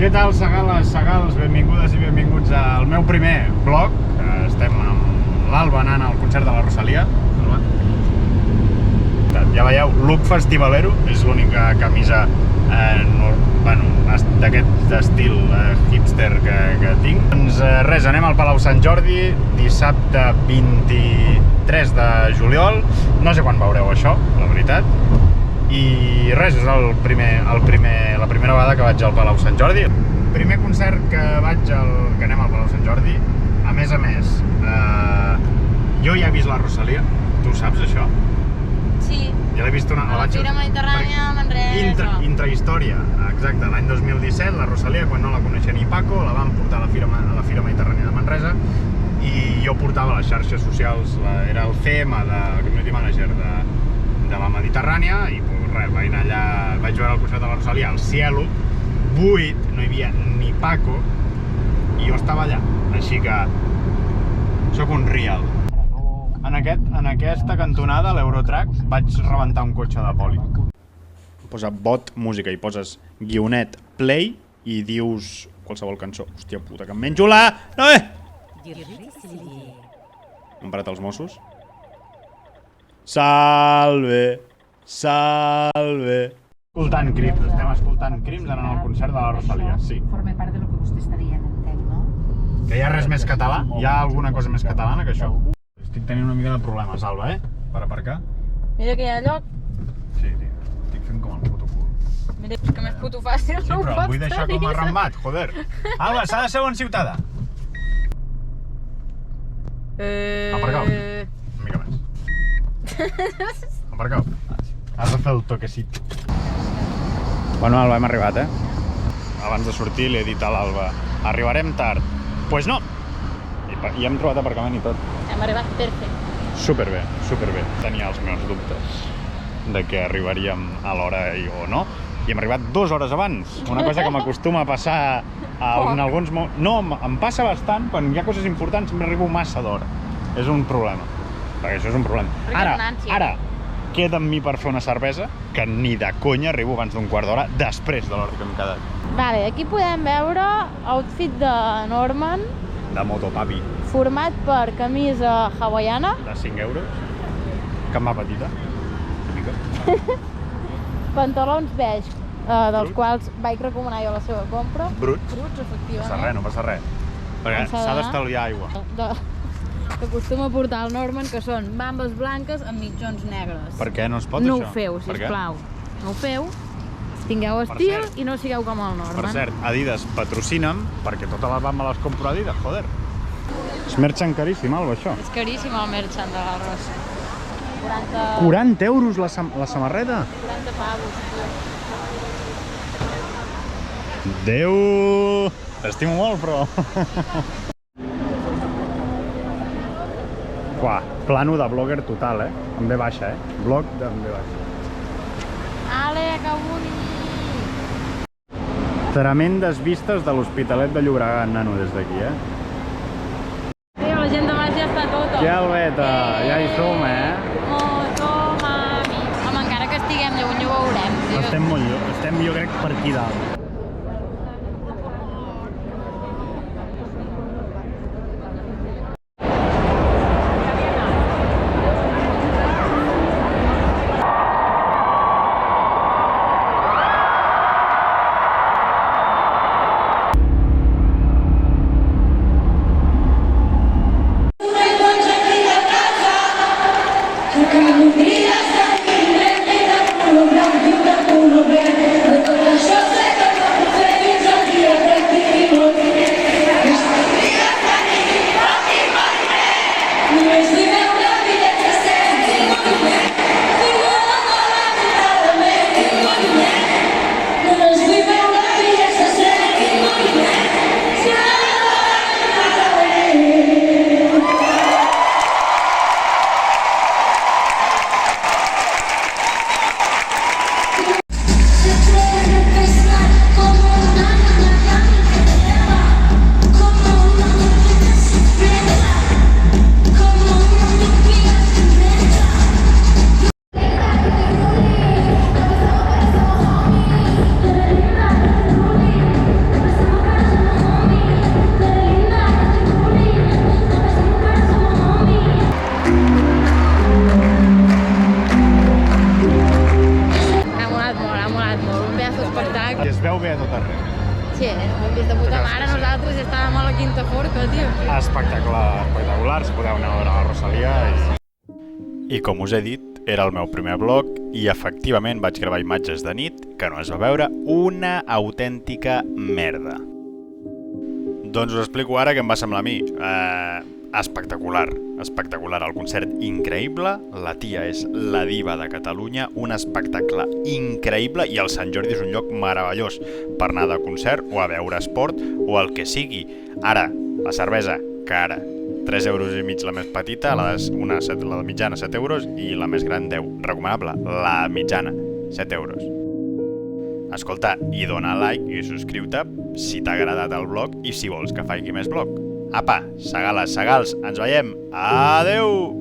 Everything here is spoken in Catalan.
Què tal, segales, segals? Benvingudes i benvinguts al meu primer vlog. Estem amb l'Alba anant al concert de la Rosalia. Ja veieu, look festivalero, és l'única camisa d'aquest estil hipster que tinc. Doncs res, anem al Palau Sant Jordi, dissabte 23 de juliol. No sé quan veureu això, la veritat. I res, és la primera vegada que vaig al Palau Sant Jordi. Primer concert que anem al Palau Sant Jordi. A més, jo ja he vist la Rosalia, tu saps això? Sí, ja l'he vist a la Fira Mediterrània a Manresa. Intrahistòria, exacte, l'any 2017, la Rosalia, quan no la coneixia ni Paco, la van portar a la Fira Mediterrània de Manresa i jo portava les xarxes socials, era el CM, el Community Manager de la Mediterrània i res, vaig anar allà, vaig veure el concert de la Rosalia al Cielo, buit, no hi havia ni Paco i jo estava allà, així que sóc un real. En aquesta cantonada, l'Eurotrack, vaig rebentar un cotxe de poli. Posa bot música i poses guionet play i dius qualsevol cançó. Hòstia puta, que em menjo la... No, Han parat els Mossos. Salve, salve. Estem escoltant Crims anant al concert de la Rosalia, sí. Forma part de lo que vostè estaria, entenc, no? Que hi ha res més català? Hi ha alguna cosa més catalana que això? Estic tenint una mica de problemes, Alba, per aparcar. Mira que hi ha lloc. Sí, tio, estic fent com el puto cul. Mira, és que més puto fàcil Sí, no ho però el pots vull deixar com arrambat, joder. Alba, s'ha de ser bon ciutadà. Aparcau. Una mica més. Aparcau. Has de fer el toquecit. Bueno, Alba, hem arribat, Abans de sortir li he dit a l'Alba, arribarem tard. Pues no! I hem trobat aparcament i tot. Hem arribat perfecte. Superbé, superbé. Tenia els meus dubtes de que arribaríem a l'hora o no. I hem arribat 2 hores abans. Una cosa que m'acostuma a passar en alguns moments. No, em passa bastant. Quan hi ha coses importants sempre arribo massa d'hora. És un problema. Perquè això és un problema. Ara, queda amb mi per fer una cervesa, que ni de conya arribo abans d'un quart d'hora després de l'hora que hem quedat. Vale, aquí podem veure outfit de Norman. De motopapi. Format per camisa hawaiana. De 5 euros. Cama petita. Típica. Pantalons beige, dels quals vaig recomanar jo la seva compra. Bruts. Bruts, efectivament. No passa res, no passa res. Perquè s'ha d'estalviar aigua. Que acostuma a portar el Norman, que són bambes blanques amb mitjons negres. Per què no es pot, això? això? No ho feu, sisplau. No ho feu. Tingueu estil i no sigueu com el Norman. Per cert, Adidas patrocina'm, perquè totes les bambes les compro a Adidas, joder. És merchan caríssim, Alba, això. És caríssim el merchan de la Rosa. 40 euros la samarreta? 40 pavos. Déu! T'estimo molt, però... Uah, plano de blogger total, En V baixa, Blog de V baixa. Ale, que bonic! Tremendes vistes de l'Hospitalet de Llobregat, nano, des d'aquí, La gent de baix ja està tota. Ja, Albeta, ja hi som, Moto, mami. Home, encara que estiguem lluny ho veurem. Estem molt lluny, estem, jo crec, per aquí dalt. Mira, Sí, hem vist de puta mare, nosaltres estàvem a la quinta forca, tio. Espectacular, espectacular, si podeu anar a veure la Rosalia. I com us he dit, era el meu primer vlog i efectivament vaig gravar imatges de nit que no es va veure una autèntica merda. Doncs us explico ara què em va semblar a mi. Espectacular, espectacular. El concert increïble, la tia és la diva de Catalunya, un espectacle increïble i el Sant Jordi és un lloc meravellós per anar de concert o a veure esport o el que sigui. Ara, la cervesa, cara. 3 euros i mig la més petita, la mitjana 7 euros i la més gran 10. Recomanable, la mitjana, 7 euros. Escolta, i dona like i subscriu-te si t'ha agradat el vlog i si vols que faci més vlog. Apa, segales, segals, ens veiem. Adeu!